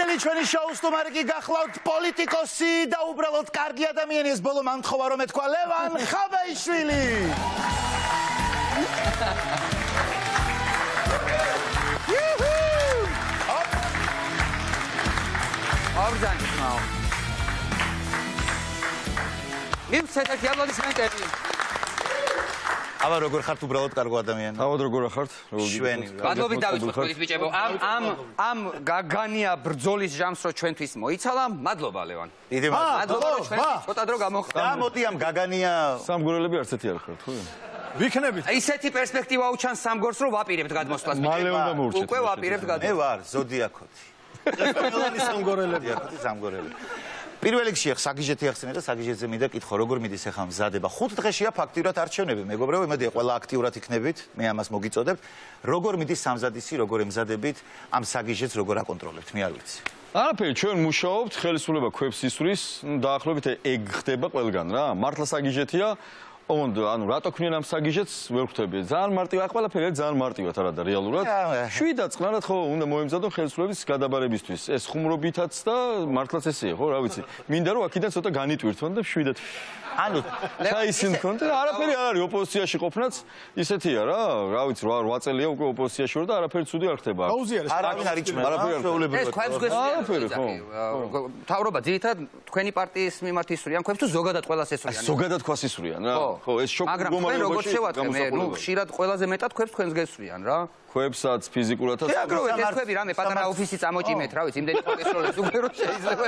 პირველი ჩვენი შოუს სტუმარი კი გახლავთ პოლიტიკოსი და უბრალოდ კარგი ადამიანი ეს ბოლო მანთხოვა რომ ეთქვა ლევან ხაბეიშვილი. მივცეთეთ აპლოდისმენტები. აბა როგორ ხართ უბრალოდ კარგი ადამიანი? თავად როგორ ხართ? შვენი. მადლობით დავიწყოთ ყველის ბიჭებო. ამ გაგანია ბრძოლის ჟამს რო ჩვენთვის მოიცალა. მადლობა ლევან. დიდი მადლობა. მადლობა რომ ჩვენთვის ცოტა დრო გამოხდა. და მოდი ამ გაგანია სამგორელები არც ერთი არ ხართ, ხო? ვიქნებით. ისეთი პერსპექტივა უჩანს სამგორს რომ ვაპირებთ გადმოსვლას. მალე უნდა მოურჩეთ. უკვე ვაპირებთ მე გადმოსვლას. ვარ ზოდიაქოთი. ყველანი სამგორელები. სამგორელი. პირველ რიგში საგიჟეთი ახსენე და საგიჟეთზე მინდა კითხო როგორ მიდის ახლა მზადება 5 დღეშია ფაქტიურად არჩევნები მეგობრებო იმედია ყველა აქტიურად იქნებით მე ამას მოგიწოდებთ როგორ მიდის სამზადისი როგორ ემზადებით ამ საგიჟეთს როგორ აკონტროლებთ მე არ ვიცი არაფერი ჩვენ მუშაობთ ხელისუფლება ქვებს ისვრის დაახლოებით ეგ ხდება ყველგან რა მართლა საგიჟეთია ანუ რატო ქმნიან ამ საგიჟეთს ვერ ხვდები ძალიან მარტივია ყველაფერი ძალიან მარტივად არა და რეალურად შვიდად წყნარად ხო უნდა მოემზადონ ხელისუფლების გადაბარებისთვის ეს ხუმრობითაც და მართლაც ესეა ხო რა ვიცი მინდა რომ აქედან ცოტა განიტვირთონ და შვიდად ანუ საისინ კონტე არაფერი არ არის ოპოზიციაში ყოფნაც ისეთია რა ვიცი 8 წელია უკვე ოპოზიციაში ვარ და არაფერი ცუდი არ ხდება გაუზიარეს არავინ არ იჭმება არაფერი არ ხდება ეს ქვებს არაფერი ხო თავრობა ძირითადად თქვენი პარტიის მიმართ ისვრიან ქვებს თუ ზოგადად ყველას ესვრიან ზოგადად ქვას ისვრიან რა ხო ეს მაგრამ თქვენ როგორც შევატყე მე ნუ ხშირად ყველაზე მეტად ქვებს თქვენს გესვრიან რა ქვებსაც ფიზიკურადაც აგროვეთ ეს ქვები რამე პატარა ოფისი წამოჭიმეთ რა ვიცი იმდენი პროფესორებს უკვე რომ შეიძლება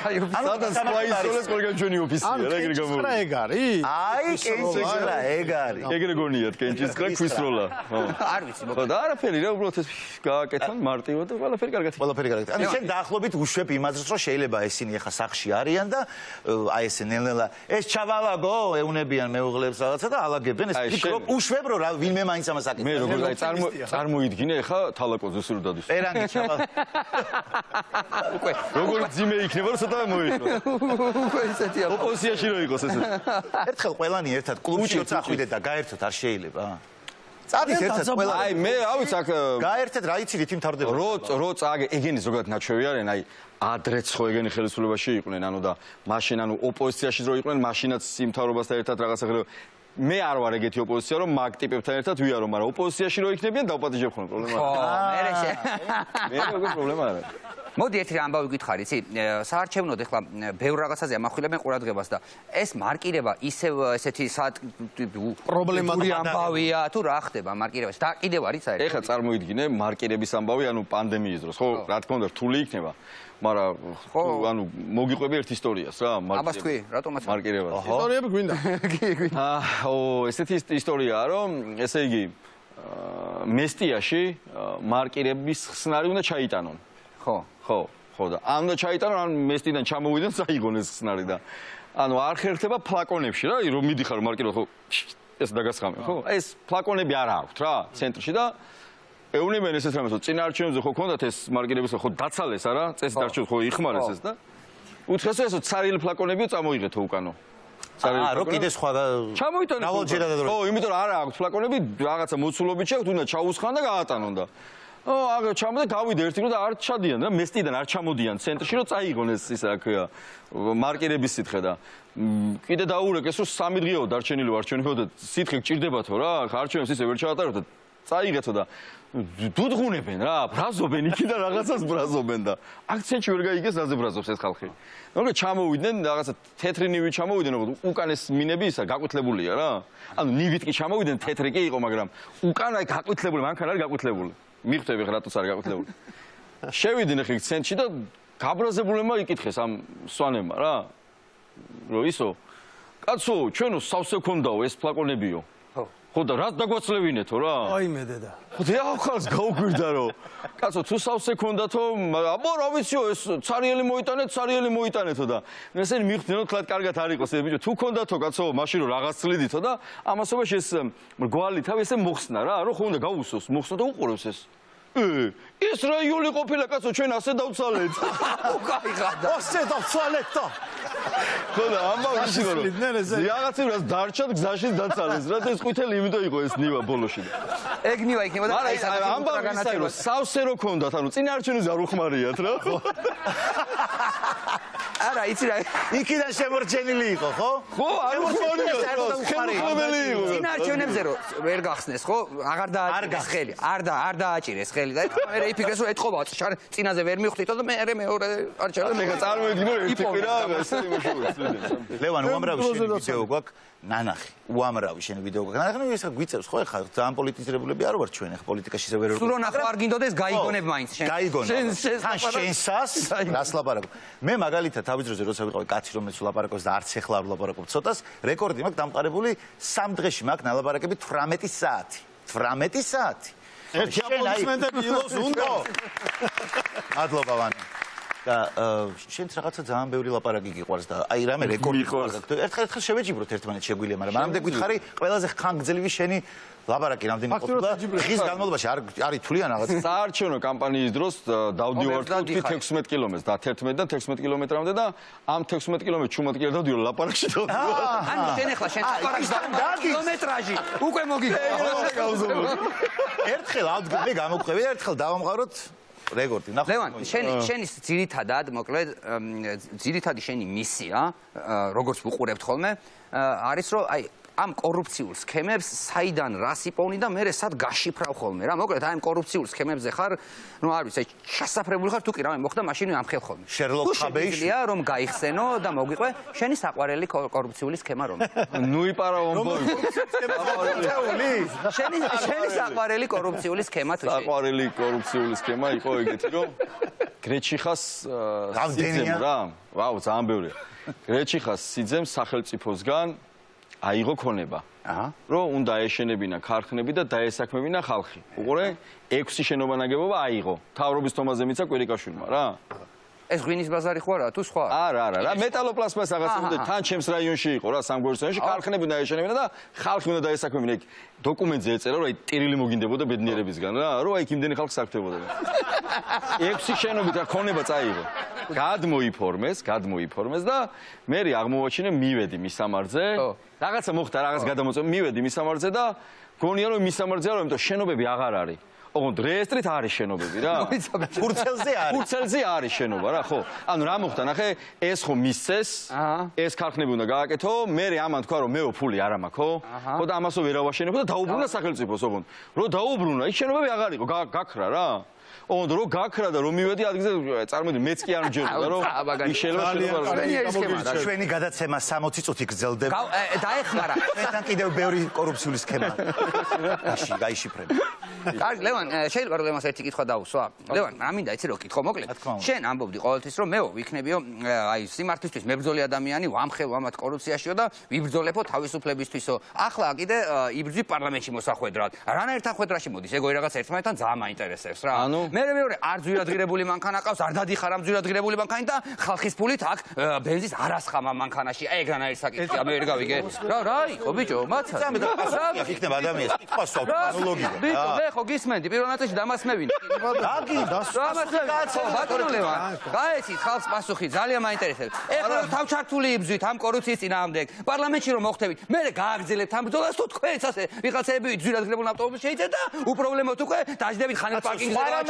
აი სადაც სპაისოლეს ყველგან ჩვენი ოფისია რა ეგრე გამოვა რა ეგ არის აი კენჭისყრა ეგ არის ეგრე გონიათ კენჭისყრა ქვისროლა ხო არ ვიცი ხო და არაფერი რა უბრალოდ ეს გააკეთონ მარტივად და ყველაფერი კარგად ყველაფერი კარგად ანუ შენ დაახლოებით უშვებ იმას რომ შეიძლება ესინი ახლა სახში არიან და აი ესე ნელ-ნელა ეს ჩავალაგო ეუნებიან მეუღლებს რაღაცა და ალაგებენ ეს ფიქრობ უშვებ რომ რა ვინმე მაინც ამას აკეთებს მე როგორ აი წარმოიდგინე ახლა თალაკოძეს რომ დადის ერანგი ჩავალ უკვე როგორ ძიმე იქნება რომ ცოტა მოიწყო უკვე ისეთია ოპოზიციაში რო იყოს ესე ერთხელ ყველანი ერთად კლუბში წახვიდეთ და გაერთოთ არ შეიძლება წადით ერთად ყველანი აი მე რა ვიცი აქ გაერთეთ რა იცით იმთავრდება რო წააგე ეგენი ზოგადად ნაჩვევი არიან აი ადრეც ხო ეგენი ხელისუფლებაში იყვნენ ანუ და მაშინ ანუ ოპოზიციაში რო იყვნენ მაშინაც იმთავრობასთან ერთად რაღაცა მე არ ვარ ეგეთი ოპოზიცია რომ მაგ ტიპებთან ერთად ვიარო მაგრამ ოპოზიციაში რო იქნებიან დავპატიჟებ ხოლმე პრობლემა მე როგორ პრობლემა არა მოდი ერთი ამბავი გითხარი იცი საარჩევნოდ ახლა ბევრ რაღაცაზე ამახვილებენ ყურადღებას და ეს მარკირება ისევ ესეთი პრობლემატური ამბავია თუ რა ხდება მარკირებას და კიდევ არის საერთოდ ეხლა წარმოიდგინე მარკირების ამბავი ანუ პანდემიის დროს ხო რა თქმა უნდა რთული იქნება მაგრამ ანუ მოგიყვები ერთ ისტორიას რა აბას თქვი რატომაც მარკირებას ისტორიები გვინდა ესეთი ისტორიაა რომ ესე იგი მესტიაში მარკირების ხსნარი უნდა ჩაიტანონ ხო და ამ უნდა ჩაიტანონ ან მესტიდან ჩამოვიდნენ საიღონ ეს ხსნარი და ანუ არ ხერხდება ფლაკონებში რა რომ მიდიხარ მარკირება ხო ეს დაგასხამე ხო ეს ფლაკონები არ აქვთ რა ცენტრში და ეუნებენ ესეთ რამეს რომ წინა არჩევნებზე ხო ქონდათ ეს მარკირების ხო დაცალეს არა წესით არჩევნებს ხო იხმარეს ეს და უთხეს ესო ცარიელი ფლაკონებიო წამოიღეთო უკანო რო კიდე სხვა ჩამოიტანეთ ხო იმიტომ რომ არა აქვთ ფლაკონები რაღაცა მოცულობით შეაქვთ უნდა ჩაუსხან და გაატანონ და აგ ჩამოდა გავიდე ერთი რომ და არ ჩადიან და მესტიდან არ ჩამოდიან ცენტრში რომ წაიღონ ეს ისა ქვია მარკირების სითხე და კიდე დაურეკეს რომ 3 დღეაო დარჩენილი არჩევნებო და სითხე გჭირდებათო რა არჩევნებს ისე ვერ ჩაატარებთ და წაიღეთო და დუდღუნებენ რა ბრაზობენ იქიდან რაღაცას ბრაზობენ და აქცენტი ვერ გაიგეს რაზე ბრაზობს ეს ხალხი როგორ ჩამოვიდნენ რაღაცა თეთრი ნივი ჩამოვიდნენ როგორ უკანეს მინები ისა გაყვითლებულია რა ანუ ნივით კი ჩამოვიდნენ თეთრი კი იყო მაგრამ უკან აი გაყვითლებული მანქანა არის გაყვითლებული მიხვდები ხა რატოს არ გაყვითლებული შევიდნენ ხე ცენტრში და გაბრაზებულებმა იკითხეს ამ სვანებმა რა რომ ისო კაცო ჩვენო სავსე ქონდაო ეს ფლაკონებიო ხო და რა დაგვაცლევინეთო რა აი მე დედა ხო და ახალს გაუგვირდა რომ კაცო თუ სავსე ქონდათო აბა რა ვიციო ეს ცარიელი მოიტანეთო და ესენი მიხვდნენ რომ თლად კარგად არ იყოს ეს ბიჭო თუ ქონდათო კაცო მაშინ რომ რაღაც წლიდითო და ამასობაში ეს მრგვალი თავი ესე მოხსნა რა რომ ხო უნდა გაუსოს მოხსნა და უყურებს ეს ეს რაიონი ყოფილა კაცო ჩვენ ასე დავცალეთ უკაიღა და ასე დავცალეთ და ხო და ამბავი იცი რომ ასვლიდნენ ესე? რაღაცებს დარჩა გზაში დაცალეს რა და ეს ყვითელი იმიტომ იყო ეს ნივა ბოლოში და ეგ ნივა იქნება და მაგრამ ეს ამბავი ისე რომ სავსე რო ქონდათ ანუ წინა არჩევნებზე არ უხმარიათ რა ხო არა იცი რა იქიდან შემორჩენილი იყო, ხო? ხო არ უხმარიათ ხელმოხმებელი იყო წინა არჩევნებზე რომ ვერ გახსნეს ხო აღარ დააჭირეს ხელი არ დააჭირეს ხელი და მე იფიქრეს რომ ეთყობა წინაზე ვერ მივხვდითო და მე მეორე არჩევნები მეგა წარმოვიდგინე რომ ერთი კვირა ესე იმუშავებს ლევან უამრავი შენი ვიდეო გვაქვს ნანახი უამრავი შენი ვიდეო გვაქვს ნანახი ეს გვიწევს ხო ეხლა ძალიან პოლიტიზირებულები არ ვარ ჩვენ ეხლა პოლიტიკაში ისე ვერ სულ რო ნახო არ გინდოდეს გაიგონებ მაინც შენ გაიგონებ თან შენსას რას ლაპარაკობ მე მაგალითად თავის დროზე როცა ვიყავი კაცი რომელიც ლაპარაკობს და არც ეხლა არ ვლაპარაკობ ცოტას რეკორდი მაქვს დამყარებული 3 დღეში მაქვს ნალაპარაკები 18 საათი 18 საათი ერთი აპლოდისმენტები ილოს უნდა მადლობა ვანო და შენც რაღაცა ძალიან ბევრი ლაპარაკი გიყვარს და აი რამე რეკორდი გიყვარს ერთხელ შევეჯიბროთ ერთმანეთს შეგვიძლია მაგრამ მანამდე გითხარი ყველაზე ხანგრძლივი შენი ლაპარაკი რამდენი ყოფილა ხის განმავლობაში არის თვლიან რაღაც საარჩევნო კამპანიის დროს დავდივართ 16 კილომეტრს და 11 და 16 კილომეტრამდე და ამ 16 კილომეტრ ჩუმად კი არ დავდივარ ლაპარაკში დავდივარ ანუ შენ ეხლა შენ ლაპარაკში კილომეტრაჟი უკვე მოგიგო ერთხელ ავდგე გამოყვები და ერთხელ დავამყაროთ რეკორდი ნახო ლევან შენი ძირითადად მოკლედ ძირითადი შენი მისია როგორც ვუყურებთ ხოლმე არის რომ აი ამ კორუფციულ სქემებს საიდან რას იპოვნი და მე სად გაშიფრავ ხოლმე რა მოკლედ აი ამ კორუფციულ სქემებზე ხარ ნუ არ ვიცი ჩასაფრებული ხარ თუ კი რამე მოხდა მაშინ ამხელ ხოლმე შერლოკ ხაბეიშვილი რომ გაიხსენო და მოგიყვე შენი საყვარელი კორუფციული სქემა რომ ნუ იპარავ ამბავი შენი საყვარელი კორუფციული სქემა თუ საყვარელი კორუფციული სქემა იყო ეგეთი რომ გრეჩიხას სიძემ რა ვაუ ძალიან ბევრია გრეჩიხას სიძემ სახელმწიფოსგან აიღო ქონება. რომ უნდა ეშენებინა ქარხნები და დაესაქმებინა ხალხი. უყურე 6 შენობა ნაგებობა აიღო. თავრობის თომაზე მიცა კვირიკაშვილმა რა. ეს ღვინის ბაზარი ხო არა თუ სხვა? არა რა მეტალოპლასმას რაღაცა უნდა თან ჩემს რაიონში იყო რა სამგორის რაიონში ქარხნები უნდა ეშენებინა და ხალხი უნდა დაესაქმებინა. იქ დოკუმენტზე ეწერა რომ აი ტირილი მოგინდებოდა ბედნიერებისგან რა რომ აი იმდენი ხალხი საქმდებოდა. 6 შენობით რა ქონება წაიღო. გადმოიფორმეს და მე აღმოვაჩინე მივედი მისამართზე. რაღაცა მოხდა რაღაც გადამოწმე მივედი მისამართზე და გონია რომ მისამართზე არა იმიტომ შენობები აღარ არის. ოღონდ რეესტრით არის შენობები რა. ფურცელზე არის შენობა რა ხო. ანუ რა მოხდა ნახე ეს ხო მისცეს ეს ქარხნები უნდა გააკეთო მე ამან თქვა რომ მეო ფული არ ამაქვს ხო. ხო და ამასო ვერ ავაშენებო და დაუბრუნა სახელმწიფოს ოღონდ. რომ დაუბრუნა ის შენობები აღარ იყო გაქრა რა. ოღონდ რო გაქრა და რომ მივედი ადგილზე წარმოიდგინე მეც კი არ მჯერდა რომ ის შეიძლება ჩვენი გადაცემა 60 წუთი გრძელდება დაეხმარა ჩვენთან კიდევ ბევრი კორუფციული სქემა გაიშიფრება კარგი ლევან შეიძლება რომ ლევანს ერთი კითხვა დავუსვა ლევან ამინდა იცი რომ კითხო მოკლედ შენ ამბობდი ყოველთვის რომ მეო ვიქნებიო აი სიმართლისთვის მებრძოლი ადამიანი ვამხელ ვამათ კორუფციაშიო და ვიბრძოლებო თავისუფლებისთვისო ახლა კიდე იბრძვი პარლამენტში მოსახვედრად რანაირ თანხმედრაში მოდის ეგოი რაღაც ერთმანეთთან ძალიან მაინტერესებს რა მე მეორე არ ძვირადღირებული მანქანა ყავს არ დადიხარ ამ ძვირადღირებული მანქანით და ხალხის ფულით აქ ბენზინს არ ასხამ ამ მანქანაში აი ეგრანაირ საკითხია მე ვერ გავიგე რა იყო ბიჭო მაცად რა იქნება ადამიანს კითხვას ანალოგია ბიჭო მე ხო გისმენდი პირველ ნაწილში დამასმევინე აგი ბატონო ლევან გაეცით ხალხს პასუხი ძალიან მაინტერესებს ეხლა თავჩართული იბზვით ამ კორუფციის წინააღმდეგ პარლამენტში რომ მოხდებით მე გააგრძელებთ ამ ბრძოლას თუ თქვენც ასე ვიღაცები ძვირადღირებულ ავტობუსში შეიძეთ და უპრობლემოდ უკვე დაждებით ხანით პარკინგზე რა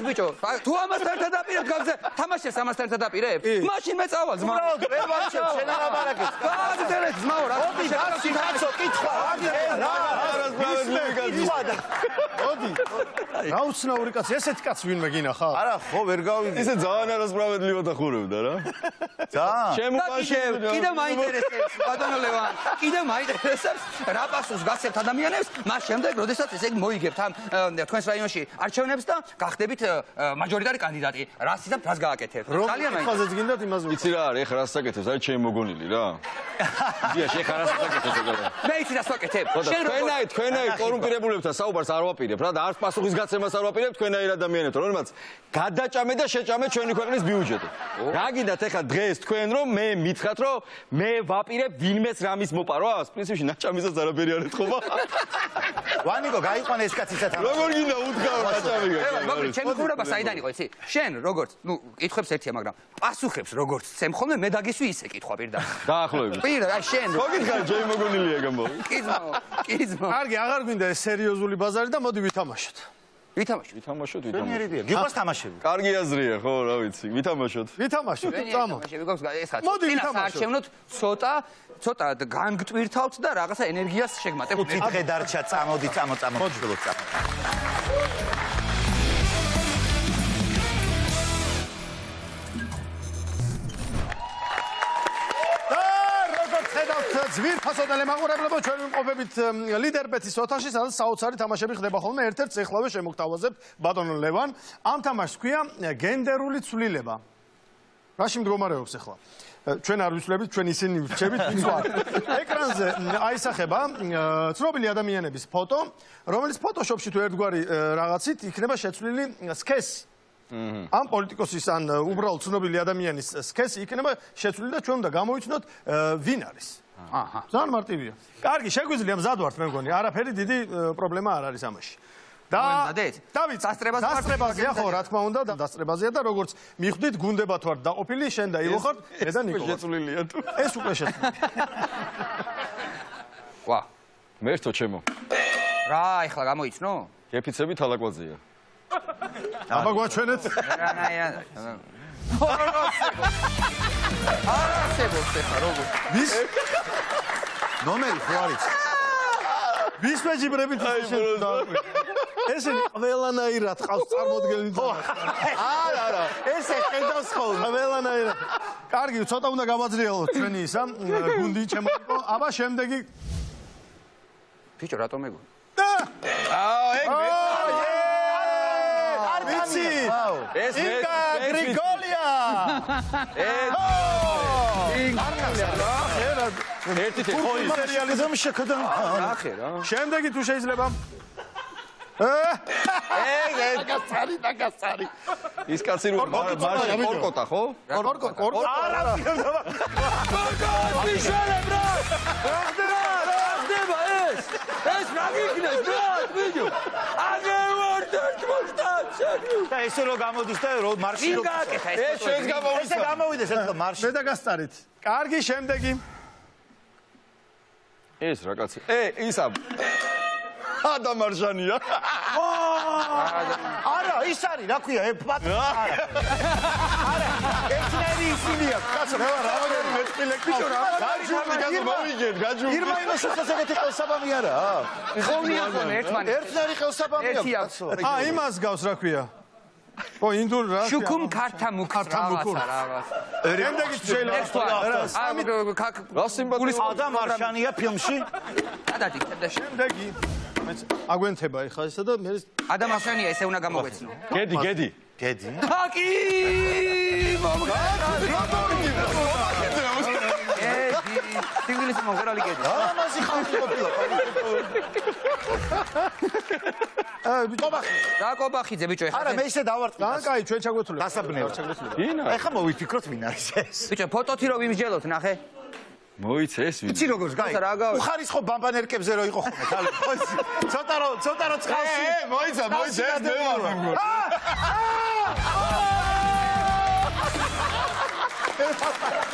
ბიჭო თუ ამასთან ერთად დაპირებ გაგზე თამაშებს ამასთან ერთად დაპირებ მაშინ მე წავალ ძმა ვერ ვარჩევ შენ არ აბარაკეთ გააგრძელეთ ძმაო რა მოდი გასი კაცო კითხვა მოდი რა უცნაური კაცი ესეთი კაცი ვინმე გინახა არა ხო ვერ გავიგე ისე ძალიან არასправედლივად ახურებდა რა ძალიან კიდე მაინტერესებს ბატონო ლევან კიდე მაინტერესებს რა პასუხს გასცემთ ადამიანებს მას შემდეგ როდესაც ესე მოიგებთ ამ თქვენს რაიონში არჩევნებს და გახდებით მაჟორიტარი კანდიდატი რას იზამთ რას გააკეთებთ ძალიან მაინტერესებს გინდათ იმას იცი რა არის ეხლა რას საკეთებს არის ჩემი მოგონილი რა ია შეხ რას საკეთებს ეგრე მე იცი რას ვაკეთებ თქვენაირ კორუმპირებულებთან საუბარს არ ვაპირებ რა და არც პასუხის გაცემას არ ვაპირებ თქვენაირ ადამიანებთან რომელმაც გადაჭამე და შეჭამე ჩვენი ქვეყნის ბიუჯეტი რა გინდათ ეხლა დღეს თქვენ რომ მე მითხრათ რომ მე ვაპირებ ვინმეს რამის მოპარვას პრინციპში ნაჭამისას არაფერი არ ეთხოვა ვანი ჩემიკო გაიყვანე ეს კაცი სათავე. როგორ გინდა უდგავ კაჭავიგა. მოკლედ ჩემი ხურება საიდან იყო იცი? შენ როგორც ნუ კითხებს ერთია, მაგრამ პასუხებს როგორც წემ ხოლმე მე დაგისვი ისე კითხვა პირდაპირ. დაახლოებით. პირდა აი შენ. მოგითხარ ჩემი მოგონილია გამო. კიზმო. კარგი, აღარ გვინდა ეს სერიოზული ბაზარი და მოდი ვითამაშოთ. ვითამაშოთ. ვითამაშოთ. ვენერიდია. გიყვარს თამაშები. კარგი აზრია, ხო, რა ვიცი. ვითამაშოთ. ვითამაშოთ, წამო. თამაშები გვაქვს ეს ხაც. მოდი ვითამაშოთ. საარჩევნოთ ცოტა განგტვირთავთ და რაღაცა ენერგიას შეგმატებთ. ხუთი დღე დარჩა, წამოდი, შვილო წამო. ძვირფასოდალე მაყურებლებო, ჩვენ ვიმყოფებით ლიდერბეთის ოთახში, სადაც საოცარი თამაშები ხდება ხოლმე. ერთ-ერთ ეხლავე შემოგთავაზებთ ბატონ ლევან. ამ თამაშს ქვია გენდერული ცვლილება. რაში მდგომარეობს ახლა? ჩვენ არ ვისვლებით, ჩვენ ისინი ვrჩებით, ვინც ვარ. ეკრანზე აისახება ცნობილი ადამიანების ფოტო, რომელიც ფოტოშოპში თუ ერთგვარი რაღაცით იქნება შეცვლილი სქესი. ამ პოლიტიკოსის ან უბრალოდ ცნობილი ადამიანის სქესი იქნება შეცვლილი და ჩვენ უნდა გამოვიცნოთ ვინ არის. აჰა. ძალიან მარტივია. კარგი, შეგვიძლია მზად ვართ, მე მგონი. არაფერი დიდი პრობლემა არ არის ამაში. დავით, დასწრებაზეა ხო, რა თქმა უნდა, დასწრებაზეა და როგორც მიხვდით, გუნდებათ ვართ დაყოფილი, შენ და ილო ხარ, მე და ნიკო. შეცვლილია თუ. ეს უკვე შეცვლილია. ვა. მერთო ჩემო. რა, ეხლა გამოიცნო? გეფიცები თალაკვაძეა. აბა გვაჩვენეთ. არასებობს ეხლა როგორ. ვის ნომერი ხო არის? ვის მეჯიბრებით ესენი ყველანაირად ყავს წარმოდგენილი და არა, ეს ხედავს ხოლმე. ყველანაირად. კარგი, ცოტა უნდა გავაძრიალოთ ჩვენი ისა გუნდი ჩემო. აბა შემდეგი ბიჭო რატომ მეგო? ვიცი ეს ინკა გრიგოლია ერთი თქო სერიალიზმი შეხედა. ნახე რა. შემდეგი თუ შეიძლება დაგასარი ის კაცი რო მარში კორკოტა ხო? კორკოტა არა მიშელებ რა! რა ხდება ეს? ეს რა გიქნეს რა? ვიდეო. აგევორდეთ მოშტაცები. და ესე რო გამოდის და რო მარში რო გაკეთა ეს შენს გამოვიდა. ესე გამოვიდეს ეს მარში. მე დაგასწარით კარგი შემდეგი ეს რა კაცი? ისა ადამარჟანია. არა, ის არის, რა ქვია, არა. ერთნაირი ისინია, კაცო, რაღაცა მეტყილე ბიჭო რა. გაჯუბი. ირმა იმას ესეთი ხელსაბამი არა. ხოვნია ხონ ერთმანეთს. ერთნაირი ხელსაბამია, ერთი აქვს. კაცო. იმას გავს რა ქვია ო ინდურ რა შუქუმ ქართამუქ რაღაცა. შემდეგი თუ შეიძლება რა სიმბოლიზმი ადამ არშანია ფილმში. ადადი და შემდეგი აგვენთება ეხლა ესა და მე ადამ არშანია ესე უნდა გამოგვეცნო. გედი გედი. აკი სინგლის მომღერალი გედი. ამასი ხალხი ყოფილა. რა კობახიძე ბიჭო ეხლა. არა, მე ისე დავარტყი. ძალიან კაი ჩვენ ჩაგვეთულა დასაბნევა. ინა ეხლა მოვიფიქროთ ვინ არის ეს. ბიჭო ფოტოთი რო ვიმსჯელოთ ნახე. მოიცე ეს ვინ? იცი როგორ გაი? უხარისხო ბამბანერკებზე რო იყო ხოლმე, თალე. ცოტა რო წყალში. მოიცა ეს მე ვარ.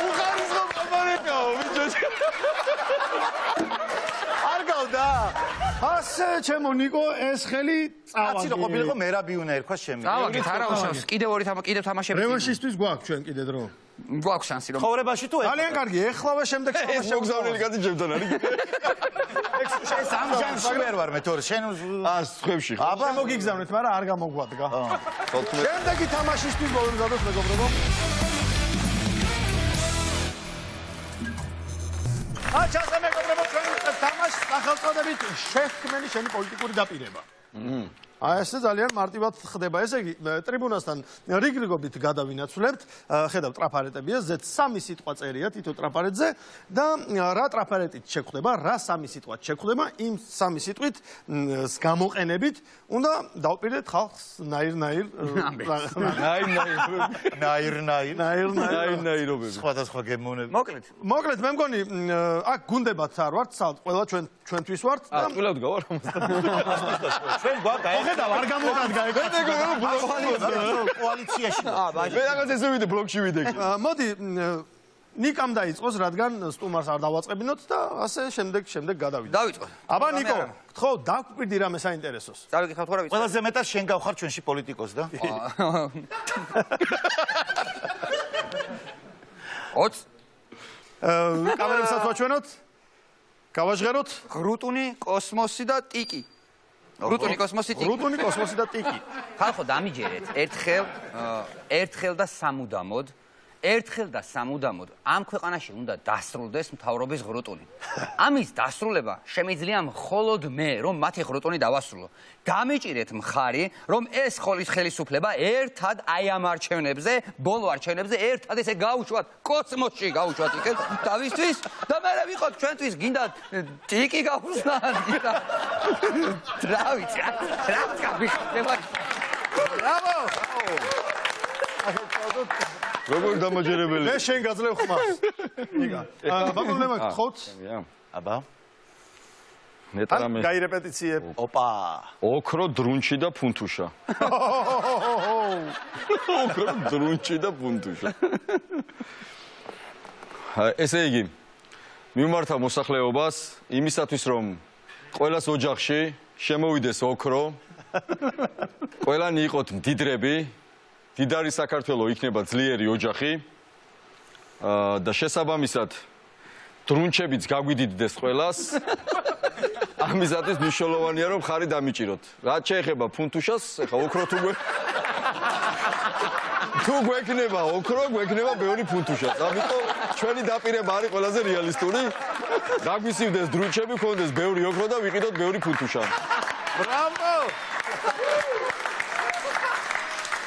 უხარისხო ბამბანერკაო, ბიჭო. არ გავდა. ასე ჩემო ნიკო ეს ხელი კაცი რო წავაგე ყოფილიყო მერაბი უნდა ერქვა შემი. დავაგეთ არა უშავს. კიდევ თამაშები. რევანშისტვის გვაქვს ჩვენ კიდე დრო გვაქვს შანსი რომ ხოვრებაში თუ ძალიან კარგი ეხლავე შემდეგ ეს მოგზავნილი კაცი ჩემთან არის. ეს ამ ჟანრში ვერ ვარ მე თორე შენ სხვებში ხო? აბა მოგიგზავნეთ მაგრამ არ გამოგვადგა შემდეგი თამაშისთვის მოვიმზადოთ მეგობრებო აჩასა მეგობრებო ჩვენ თამაშს სახელწოდებით შექმენი შენი პოლიტიკური დაპირება აი ესე ძალიან მარტივად ხდება. ესე იგი, ტრიბუნასთან რიგრიგობით გადავინაცვლებთ. ხედავთ, ტრაფარეტებია, Z3 სიტყვა წერია თითო ტრაფარეტზე და რა ტრაფარეტით შეგვხდება, რა სამი სიტყვა შეგვხდება, იმ სამი სიტყვით გამოყენებით უნდა დავპირდეთ ხალხს ნაირ-ნაირ ნაირ-ნაირობები. სხვადასხვა გემოვნები. მოკლედ, მე მგონი აქ გუნდებად არ ვართ, სალ ყველა ჩვენთვის ვართ და ყვილად გავარ ამას. ჩვენ გვაქვს ხედავ, არ გამოგადგა ეგ. კოალიციაში. მე რაღაც ესე ვიდე ბლოკში ვიდე. მოდი ნიკამ დაიწყოს, რადგან სტუმარს არ დავაწყებინოთ და ასე შემდეგ გადავიდეთ. დავიწყოთ. აბა ნიკო, გთხოვ, დაგვპირდი რამე საინტერესოს. წავიკითხავთ ხო რა ვიცი? ყველაზე მეტად შენ გავხარ ჩვენში პოლიტიკოს და 20 კამერებსაც ვაჩვენოთ. გავაჟღეროთ. ღრუტუნი, კოსმოსი და ტიკი. ღრუტუნი, კოსმოსი, ტიკი. რუტუნი, კოსმოსი და ტიკი. ხალხო დამიჯერეთ ერთხელ და სამუდამოდ ამ ქვეყანაში უნდა დასრულდეს მთავრობის ღრუტუნი. ამის დასრულება შემიძლია მხოლოდ მე, რომ მათი ღრუტუნი დავასრულო. დამიჭირეთ მხარი, რომ ეს ხელისუფლება ერთად აი ამ არჩევნებზე, ბოლო არჩევნებზე ერთად ესე გაუშვათ კოსმოსში გავუშვათ იქეთ თავისთვის და მე ვიყოთ ჩვენთვის გინდა ტიკი გავუსვათ, გინდა რა ვიცი, რა გიხდება. ბრავო! როგორ დამაჯერებელი. მე შენ გაძლევ ხმას. ნიკა. ბაბულემა გთხოვთ. აბა ნეტარამე. გაი რეპეტიციე. ოპა ოქრო დრუნჩი და ფუნთუშა. ოქრო დრუნჩი და ფუნთუშა. ესე იგი, მიმართა მოსახლეობას იმისათვის, რომ ყველას ოჯახში შემოვიდეს ოქრო, ყველანი იყოთ მდიდრები, დიდარი საქართველო იქნება ძლიერი ოჯახი და შესაბამისად დრუნჩებიც გაგვიდიდდეს ყველას. ამისათვის მნიშვნელოვანია რომ ხარი დამიჭიროთ. რაც შეეხება ფუნთუშას, ეხა ოქრო თუ გვექნება ოქრო, გვექნება ბევრი ფუნთუშას. ამიტომ ჩვენი დაპირება არის ყველაზე რეალისტური. გაგვისივდეს დრუნჩები, გქონდეს ბევრი ოქრო და ვიყიდოთ ბევრი ფუნთუშა. ბრავო!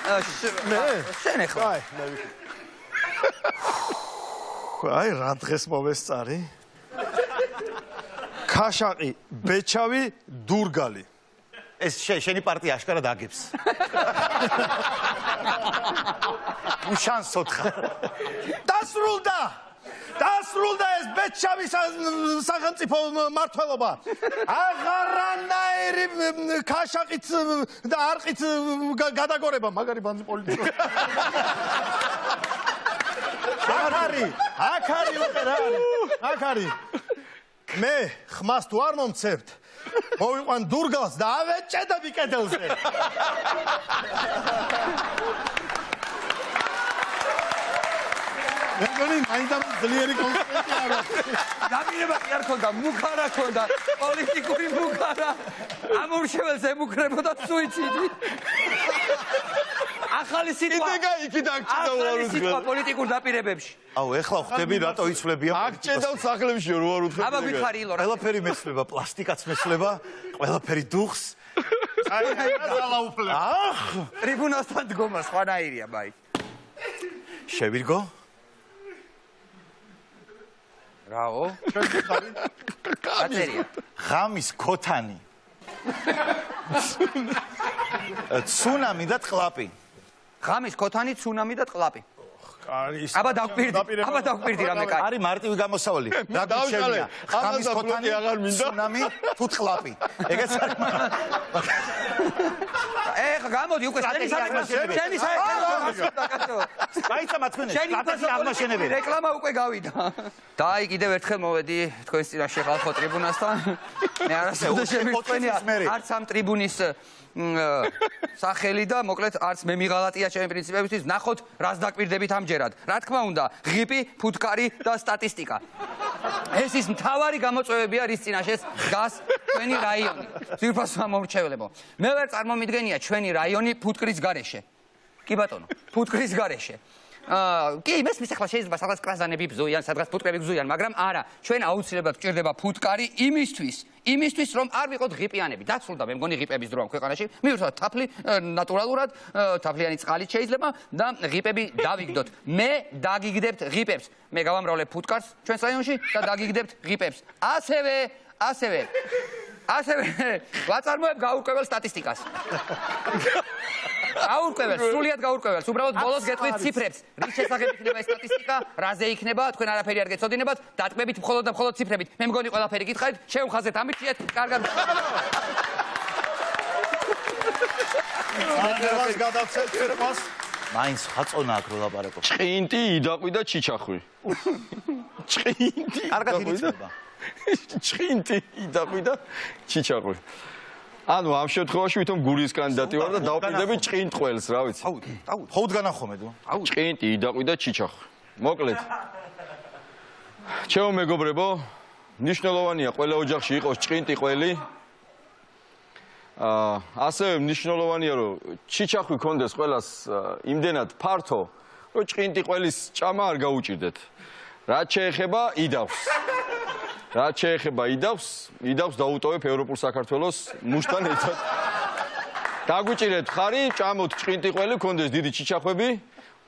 შენ ახლა აი, მე ვიქი. აი, რა დღეს მოვესწარი. ქაშაყი, ბეჩავი, დურგალი. ეს შენი პარტია აშკარად აგებს. უშანს ოთხა. დასრულდა ეს ბეჩავის სახელმწიფო მმართველობა. აღარანაირი ქაშაყით და არყით გადაგორება, მაგარი ბანძი პოლიტიკოსი. აქ არის რა არის? აქ არის. მე ხმას თუ არ მომცემთ, მოვიყვან დურგალს და ავეჭედები კედელზე. მე გონი მაინდა ძლიერი კონკრეტი არა. დამირება კი არ ქონდა, მუქარა ქონდა, პოლიტიკური მუქარა. ამურშეველს ემუქრებოდა სუიციდი. ახალი სიტყვა. იქით აქ ახალი სიტყვა პოლიტიკურ დაპირებებში. აუ, ეხლა ხვდები რატო იცვლებია. აქ ჭედავ სახლებში რო არ უთხრა. აბა გითხარი ილო რა. ყველაფერი მეცლება, პლასტიკაც მეცლება, ყველაფერი დუხს. აი, ზალაუფლე. ტრიბუნასთან დგომა სხვანაირია, ბაი. შევირგო? რაო? კატერია. ღამის ქოთანი. ცუნამი და წყლაპი. ღამის ქოთანი, ცუნამი და წყლაპი. არის. აბა დავკვირდი რამე კაი. არის მარტივი გამოსავალი. დავშალე. ღამის ქოთანი, აღარ მინდა. ცუნამი, თუ წყლაპი. ეგეც არის. ეხა გამოდი უკვე შენი საერთო. გაიცა მათმენე, აღმაშენებელი. რეკლამა უკვე გავიდა. და აი კიდევ ერთხელ მოვედი თქვენს წინაშე ხალხო ტრიბუნასთან. მე არასოდეს შემიყვენია არც ამ ტრიბუნის სახელი და მოკლედ არც მე მიღალატია ჩემი პრინციპებისთვის. ნახოთ რას დაკვირდებით ამჯერად. რა თქმა უნდა, ღიპი, ფუტკარი და სტატისტიკა. ეს ის მთავარი გამოწვევებია, რის წინაშეც დგას ჩვენი რაიონი. ძვირფასო მომრჩევლებო. მე ვერ წარმომიდგენია ჩვენი რაიონი ფუტკრის გარეშე. კი ბატონო, ფუტკრის გარეშე. კი, მესმის ახლა შეიძლება სადღაც კრაზანები ბზოიან, სადღაც ფუტკრები ბზოიან, მაგრამ არა, ჩვენ აუცილებლად გვჭირდება ფუტკარი იმისთვის, რომ არ ვიყოთ ღიპიანები. დაცულდა მე მგონი ღიპების დრო ამ ქვეყანაში. მივიღოთ თაფლი ნატურალურად, თაფლიანი წყალით შეიძლება და ღიპები დავიგდოთ. მე დაგიგდებთ ღიპებს. მე გავამრავლებ ფუტკარს ჩვენს რაიონში და დაგიგდებთ ღიპებს. ასევე ვაწარმოებ გაურკვეველ სტატისტიკას. გაურკვეველ, სრულიად გაურკვეველს. უბრალოდ ბოლოს გეტყვით ციფრებს. რის შესახებ იქნება ეს სტატისტიკა, რაზე იქნება, თქვენ არაფერი არ გეცოდინებათ, დატკბებით მხოლოდ და მხოლოდ ციფრებით. მე მგონი ყველაფერი გითხარით, შევხაზეთ ამირჩიეთ, კარგად. ანდრევას გადავცეთ ფერმას. მაინც ხაწონა აქ რო ლაპარაკობ. ჭყინტი, იდაყვი და ჩიჩახვი. ჭყინტი. კარგად ირიცხება. ჭყინტი, იდაყვი და ჩიჩახვი. ანუ ამ შემთხვევაში ვითომ გულის კანდიდატი ვარ და დავყიდები ჭყინტ ყველს, რა ვიცი. ხო უდგანახომე თუ? ჭყინტი, იდაყვი და ჩიჩახვი. მოკლედ. ჩემო მეგობრებო, მნიშვნელოვანია ყველა ოჯახში იყოს ჭყინტი ყველი. ასევე მნიშვნელოვანია რომ ჩიჩახვი კონდეს ყველას იმდენად ფართო, რომ ჭყინტი ყველის ჭამა არ გაუჭირდეთ. რაც შეეხება იდავს დაუტოვებ ევროპულ საქართველოს მუშთან ერთად. დაგვიჭირეთ ხარი, ჭამოთ ჭყინტი ყველი, კონდეს დიდი ჩიჩახვები.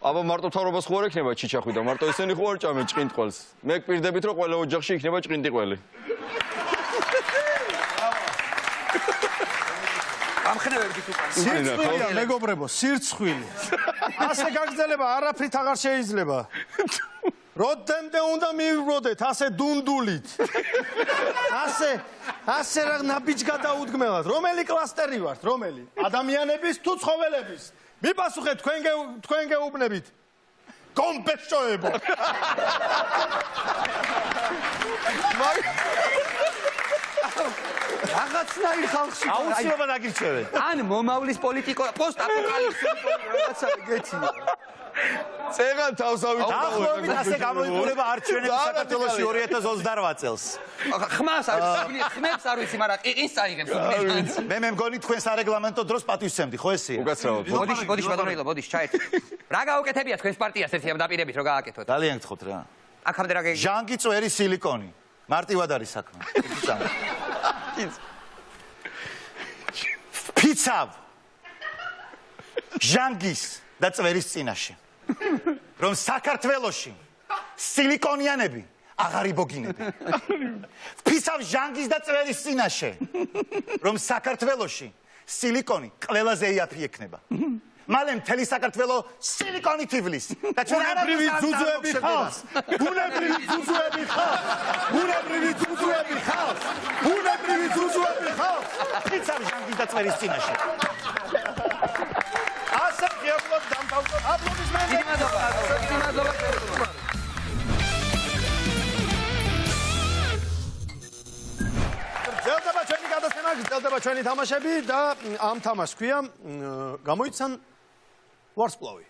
აბა მარტო თავრობას ხო არ ექნება ჩიჩახვი და მარტო ესენი ხო არ ჭამენ ჭყინტ ყველს. მე გპირდებით რომ ყველა ოჯახში იქნება ჭყინტი ყველი. ამხნევებდით უკან. სირცხვილია, მეგობრებო, სირცხვილი. ასე გაგრძელება არაფრით აღარ შეიძლება. როდემდე უნდა მივიბროდეთ ასე დუნდულით. ასე რა ნაბიჯ გადაუდგმელად. რომელი კლასტერი ვართ, რომელი? ადამიანების თუ ცხოველების? მიპასუხეთ თქვენ გეუბნებით. კომპესტოებო. რაღაცნაირ ხალხში აუცილებლად აგირჩევენ. ან მომავლის პოსტ-აპოკალიფსური რაღაცა გეცია. წეგან თავს დაახლოებით ასე გამოიყურება არჩევნები საქართველოში 2028 წელს. ხმას არ ვიცი, ხმებს არ ვიცი, მაგრამ ყიყინს წაიღებს უდნეს. მე მგონი თქვენ სარეგლამენტო დროს პატივისცემდი, ხო ესეა? უკაცრავად. ბოდიში ბატონო, ბოდიში ჩაერთო. რა გაუკეთებია თქვენს პარტიას ერთი ამ დაპირებით რომ გააკეთოთ? ძალიან გთხოვთ რა. აქამდე რა გეგი? ჟანგი წვერი სილიკონი. მარტივად არის საქმე. ფიცავ ჟანგის და წვერის წინაშე. რომ საქართველოში სილიკონიანები აღარ იბოგინებენ. ფიცავ ჟანგის და წვერის წინაშე. რომ საქართველოში სილიკონი ყველაზე იაფი ექნება. მალე მთელი საქართველო სილიკონით ივლის და ჩვენ ბუნებრივი ძუძუები ხავს. ბუნებრივი ძუძუები ხავს. ბუნებრივი ძუძუები ხავს. ბუნებრივი ძუძუები ხავს. ფიცავ ჟანგის და წვერის წინაშე. ასე ღიობლად დამთავრდა. აპლოდისმენტები. მადლობა. გრძელდება ჩვენი გადაცემა, გრძელდება ჩვენი თამაშები და ამ თამაშს ქვია გამოიცან ვარსკვლავი.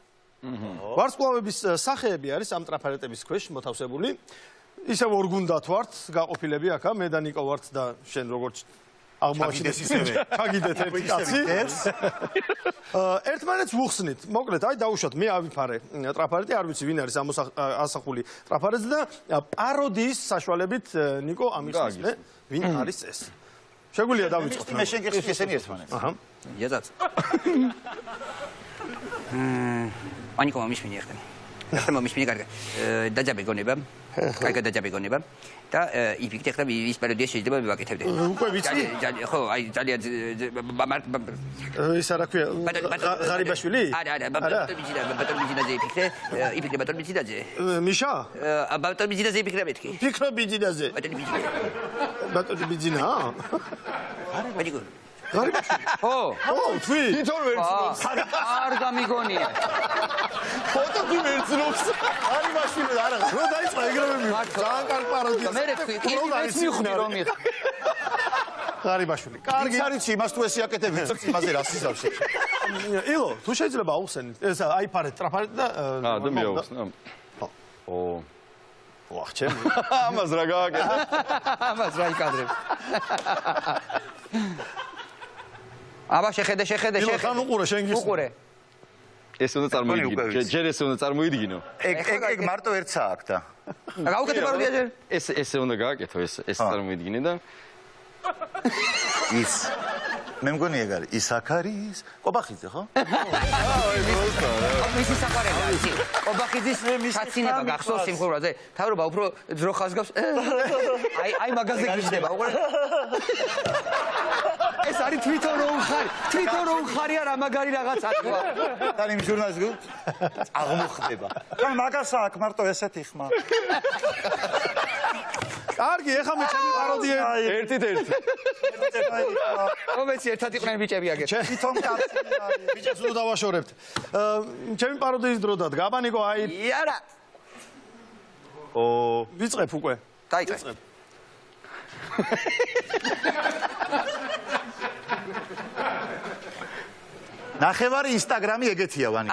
ვარსკვლავების სახეები არის ამ ტრაფარეტების ქვეშ მოთავსებული. ისევ ორ გუნდათ ვართ, გაყოფილები აქა, მე და ნიკო ვართ და შენ როგორც აღმოაჩინეს ისევე. ჩაგიდეთ ერთი კაცი. ერთმანეთს ვუხსნით. მოკლედ, აი დაუშვათ, მე ავიფარე ტრაფარეტი, არ ვიცი ვინ არის ასახული ტრაფარეტი და პაროდიის საშუალებით ნიკო ამიხსნე, ვინ არის ეს. შეგვიძლია დავიწყოთ. მე შენ გიხსნი ესენი ერთმანეთს. აჰა. იაზაც. ანიკო მომიშმინე ახლა. ახლა მომიშმინე კარგი. დაჯაბე გონება. კარგი დაჯაბე გონება. და იფიქრე ახლა ის პერიოდია შეიძლება ვაკეთებდე. უკვე ვიცი? ხო, აი ძალიან ის არა ქვია ღარიბაშვილი? არა, ბატონბიძინაძე იფიქრე ბატონბიძინაძე. მიშა? ბატონბიძინაძე იფიქრე მეთქი. ფიქრო ბიძინაძე. ბატონბიძინა? ბაჯიკო. ღარიბაშვილი? ხო. ო, თქვი? თვითონ ვერცნობს. არ გამიგონია. ფოტო თუ ვერცნობს. ღარიბაშვილი არა. რო დაიწყო ეგრევე ძალიან კარგი პაროდია. მე რეკი, ის მიხდი რომ მიხ. ღარიბაშვილი. კარგი. ის არის იმას თუ ესე აკეთები, იმაზე რას ისავს. ილო, თუ შეიძლება აუხსენით. ეს აიფარეთ ტრაფარეტი და და მიაუხსნა. ო. ვახჩენ. ამას რა გააკეთე? ამას რა იკადრებ. აბა შეხედე. ილო, ხან უყურე შენ გის. უყურე. ეს უნდა წარმოიდგინო. ჯერ ესე უნდა წარმოიდგინო. ეგ მარტო ერთსა აქ და. გაუკეთე პაროდია ჯერ. ესე უნდა გააკეთო, ეს წარმოიდგინე და ის მე მგონი ეგ არის ის აქ არის ყობახიძე ხო? მისი საყვარელი არის. ყობახიძის საცინება გახსოვს სიმღერაზე. თავრობა უფრო ძროხას გავს. აი მაგაზე გიждდება. ეს არის თვითონ რომ ხარია რა მაგარი რაღაცა თქვა. თან იმ ჟურნალისტს აღმოხდება. თან მაგასა აქ მარტო ესეთი ხმა. კარგი, ეხლა მე ჩემი პაროდია ერთით. მომეცი ერთად იყვნენ ბიჭები აგერ. თვითონ კაცი არის. ბიჭებს უნდა დავაშორებთ. ჩემი პაროდიის დრო და გაბანიკო აი იარა. ვიწყებ უკვე. დაიწყე. ნახევარი ინსტაგრამი ეგეთია ვანი.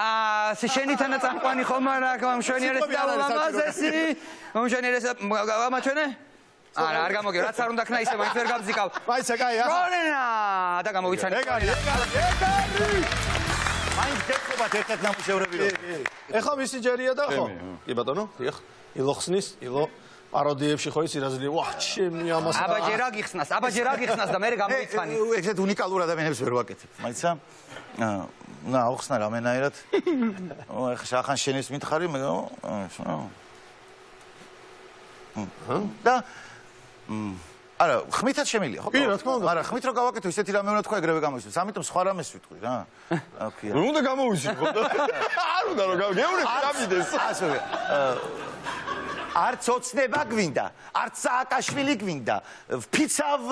შენი თანაწამყვანი ხომ არა მშვენიერესი და ლამაზესი. მშვენიერესი გამაჩვენე? არა, არ გამოგე, რაც არ უნდა ქნა ისე მაინც ვერ გაბზიკავ. მაინცა კაი ახლა. რონენა და გამოვიცანი. ეგ არის. მაინც გეკრებათ ერთ-ერთ ნამუშევრები რო. ეხლა მისი ჯერია და ხო? კი ბატონო, დიახ. ილო ხსნის, ილო პაროდიებში ხო ის ირაზლი. ვაჰ, ჩემი ამას. აბა ჯერ აგიხსნას და მე გამოვიცანი. ეგეთ უნიკალურ ადამიანებს ვერ ვაკეთებ. მაინცა να ახსნა რამენაირად. ეხა შახან შენის მითხარი მე და არა, ხმითაც შემილია, ხო? კი, რა თქმა უნდა. არა, ხმით რო გავაკეთო, ისეთი რამე უნდა თქვა, ეგრევე გამოისვენოს. ამიტომ სხვა რამეს ვიტყვი რა. ოკეი. რომ უნდა გამოუსინო ხო? არ უნდა რომ გეუბნები გამიდეს. ასე. არც ოცნება გვინდა, არც სააკაშვილი გვინდა. ვფიცავ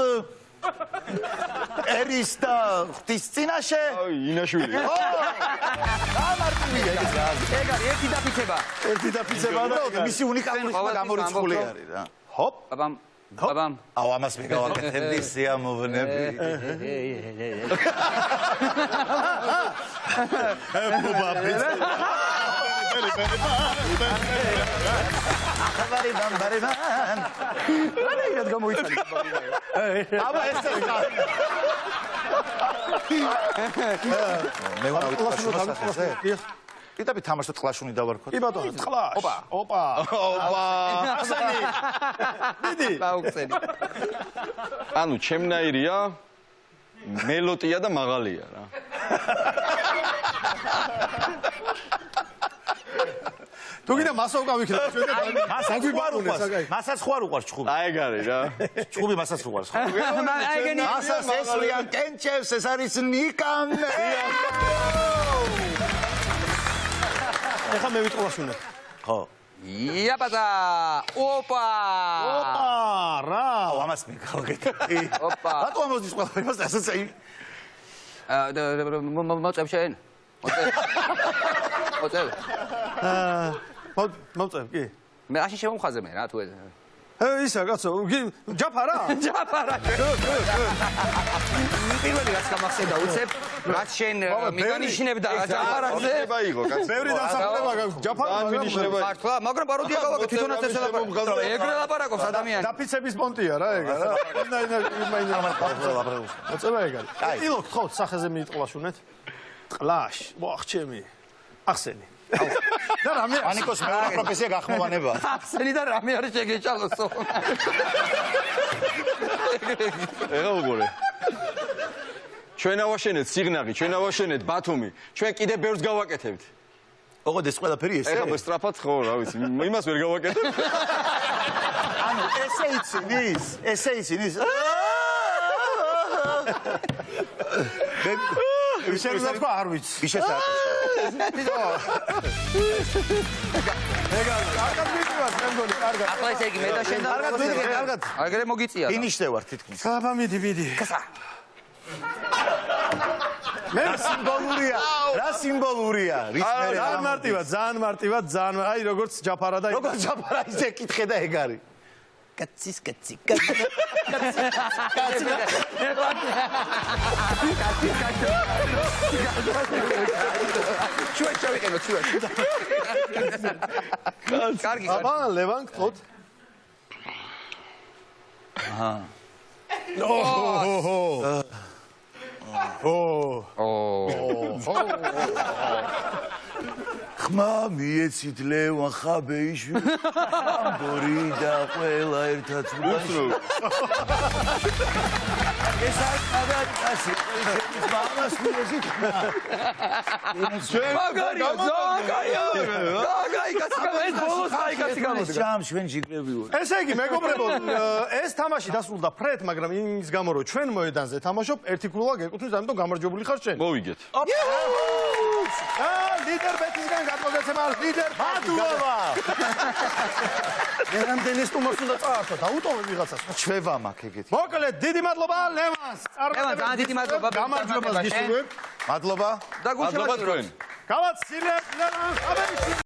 ერის და ღვთის წინაშე. აი, ინაშვილი. ამარტივია ეს რა. ეგ არის ერთი დაფიცება. ერთი დაფიცება და მისი უნიკალური ხმა გამორიცხული არის რა. ჰოპ. ბაბამ. აუ ამას მე გავაკეთებდი სიამოვნები. ბარიბან. რა იქეთ გამოიწვია. აბა ეს ხა. მე ვარ კიდევ თამაშობ კლაშუნი დავარქვა. კი ბატონო, კლაშ. ოპა. ახსენი. მიდი. დაუხსენი. ანუ ჩემნაირია მელოტია და მაღალია რა. თუ გინდა მასო გავიქნებ ჩვენ და მასაც ხوار უყარს ჩხუბი. აი ეგ არის რა. ჩხუბი მასაც უყარს. ეგენი მასაც ესვრიან კენჩევს ეს არის ნიკამე. ეხლა მე ვიტყვაშუნე. ხო. იაპაზა. ოპა. რა. ამას მე გავაკეთე. ოპა. რატო ამოსდის ყველაფერი მას ასეც აი. მოწევ შენ. მოწევ. მოწევ, კი. მე აშენ შემომხაზე მე რა თუ ეს. ისა კაცო, ჯაფარა? ჯაფარა. პირველი რაც გამახსენდა უცებ, რაც შენ მიგანიშნებდა ჯაფარაზე. ნება იყო კაცო. ბევრი დასახელება ჯაფარა მინიშნება. მართლა, მაგრამ პაროდია გავაკეთე თვითონაც ეს ელაპარაკობს. ეგრე ლაპარაკობს ადამიანი. დაფიცების პონტია რა ეგ რა. მოწევა ეგ არის. ილო გთხოვთ სახეზე მიიტყლაშუნეთ. ყლაშ, ვახ ჩემი. ახსენი. და რამე ანიკოს მეორე პროფესია გახმოვანება. ახსენი და რამე არის შეგეჭალოსო. ეხა უყურე. ჩვენ ავაშენეთ სიგნაღი, ჩვენ ავაშენეთ ბათუმი. ჩვენ კიდე ბევრს გავაკეთებთ. ოღონდ ეს ყველაფერი ესე. ეხა სწრაფად ხო რა ვიცი, იმას ვერ გავაკეთებ. ანუ ესე იცინის. ისე რა თქვა არ ვიცი. ისე საერთოდ. კარგად მიდივართ, მე მგონი, კარგად. ახლა ესე იგი მე და შენ და კარგად მიდიხე, კარგად. აგრე მოგიწია. ფინიშზე ვარ თითქმის. აბა მიდი. მე სიმბოლურია. რა სიმბოლურია? ძალიან მარტივად, აი როგორც ჯაფარა და როგორც ჯაფარა ისე კითხე და ეგ არის. კაცი. შუა ჩავიყენო, შუა. კარგი. აბა ლევან გთხოვთ. აჰა. ხმა მიეცით ლევან ხაბეიშვილი ამბორი და ყველა ერთად უსრო ეს არ გადაწასი ეს მამას მიეცით ხმა მაგარია ზაგაია ეს ბოლოს კაცი გამოდგა ჯამ ჩვენ ჯიგრები ვარ ესე იგი მეგობრებო ეს თამაში დასრულდა ფრედ მაგრამ იმის გამო რომ ჩვენ მოედანზე თამაშობ ერთი ქულა გეკუთვნის ამიტომ გამარჯვებული ხარ შენ მოვიგეთ ლიდერ ბეტისგან გადმოგეცემა ლიდერ მადლობა რამდენი სტუმარს უნდა წაართო დაუტოვე ვიღაცას ჩვევა მაქვს ეგეთი მოკლედ დიდი მადლობა ლევანს ლევან ძალიან დიდი მადლობა გამარჯვებას გისურვებ მადლობა და მადლობა თქვენ გავაცილეთ ლევან ხაბეიშვილი